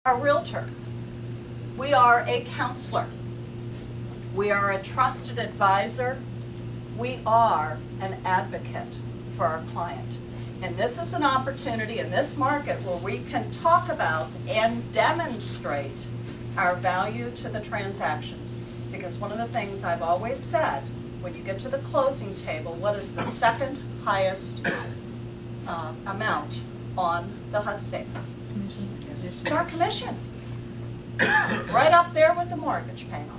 a realtor. We are a counselor. We are a trusted advisor. We are an advocate for our client. And this is an opportunity in this market where we can talk about and demonstrate our value to the transaction. Because one of the things I've always said, when you get to the closing table, what is the second highest amount on the HUD statement? It's our commission. Right up there with the mortgage payment.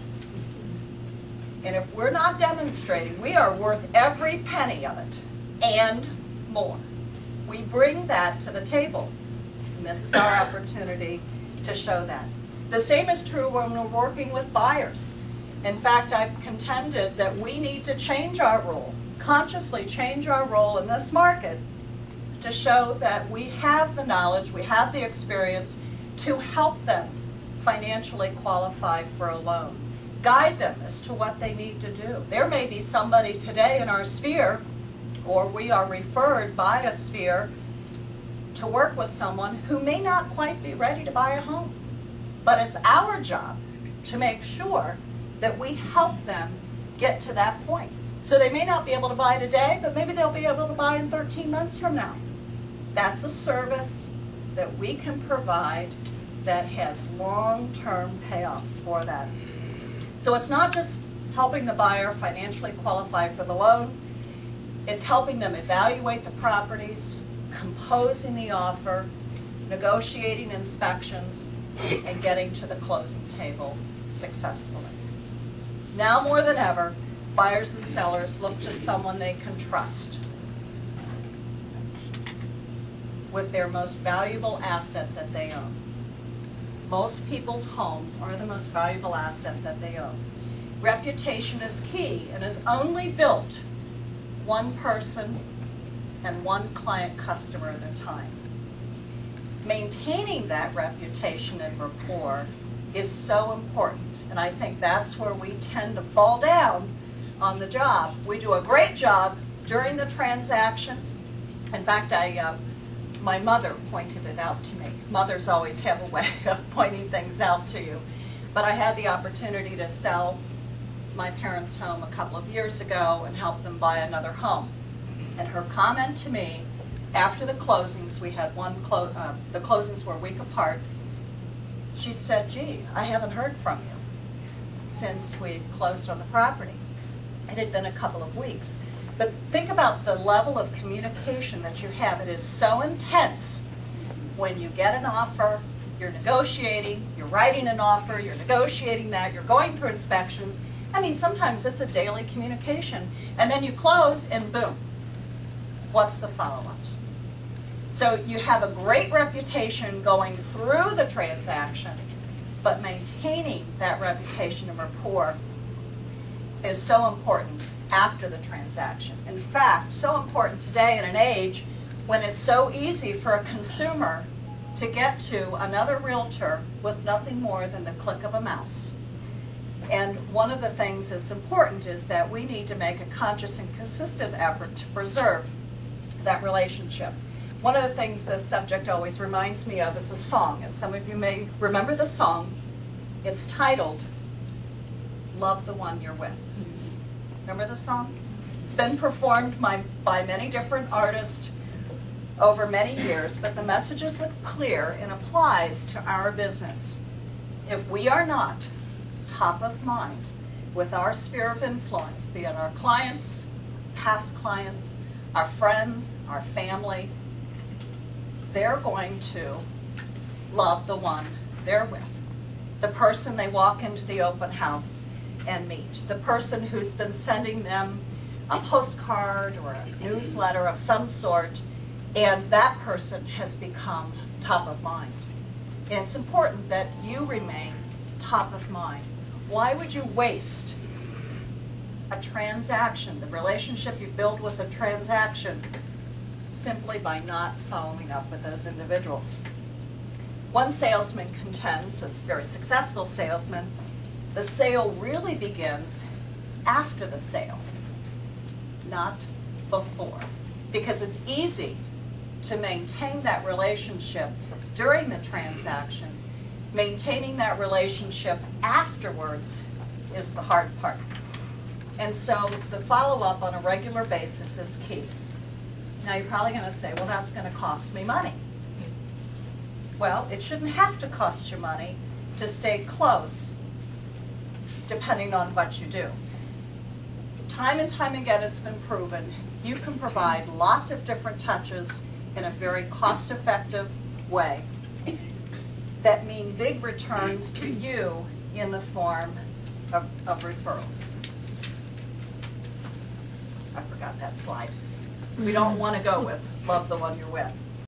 And if we're not demonstrating, we are worth every penny of it and more. We bring that to the table. And this is our opportunity to show that. The same is true when we're working with buyers. In fact, I've contended that we need to change our role, consciously change our role in this market to show that we have the knowledge, we have the experience to help them financially qualify for a loan. Guide them as to what they need to do. There may be somebody today in our sphere, or we are referred by a sphere to work with someone who may not quite be ready to buy a home. But it's our job to make sure that we help them get to that point. So they may not be able to buy today, but maybe they'll be able to buy in 13 months from now. That's a service that we can provide that has long-term payoffs for that. So it's not just helping the buyer financially qualify for the loan, it's helping them evaluate the properties, composing the offer, negotiating inspections, and getting to the closing table successfully. Now more than ever, buyers and sellers look to someone they can trust with their most valuable asset that they own. Most people's homes are the most valuable asset that they own. Reputation is key and is only built one person and one client customer at a time. Maintaining that reputation and rapport is so important, and I think that's where we tend to fall down on the job. We do a great job during the transaction. In fact, my mother pointed it out to me. Mothers always have a way of pointing things out to you. But I had the opportunity to sell my parents' home a couple of years ago and help them buy another home. And her comment to me, after the closings, we had the closings were a week apart, she said, "Gee, I haven't heard from you since we've closed on the property." It had been a couple of weeks. But think about the level of communication that you have. It is so intense when you get an offer, you're negotiating, you're writing an offer, you're negotiating that, you're going through inspections. I mean, sometimes it's a daily communication. And then you close and boom, what's the follow-up? So you have a great reputation going through the transaction, but maintaining that reputation and rapport is so important after the transaction. In fact, so important today in an age when it's so easy for a consumer to get to another realtor with nothing more than the click of a mouse. And one of the things that's important is that we need to make a conscious and consistent effort to preserve that relationship. One of the things this subject always reminds me of is a song, and some of you may remember the song. It's titled, "Love the One You're With." Remember the song? It's been performed by many different artists over many years, but the message is clear and applies to our business. If we are not top of mind with our sphere of influence, be it our clients, past clients, our friends, our family, they're going to love the one they're with. The person they walk into the open house and meet. The person who's been sending them a postcard or a newsletter of some sort, and that person has become top of mind. And it's important that you remain top of mind. Why would you waste a transaction, the relationship you build with a transaction, simply by not following up with those individuals? One salesman contends, a very successful salesman, the sale really begins after the sale, not before. Because it's easy to maintain that relationship during the transaction Maintaining that relationship afterwards is the hard part. And so the follow-up on a regular basis is key. Now you're probably going to say, well, that's going to cost me money. Well, it shouldn't have to cost you money to stay close, depending on what you do. Time and time again, it's been proven you can provide lots of different touches in a very cost-effective way that mean big returns to you in the form of referrals. I forgot that slide. We don't want to go with love the one you're with.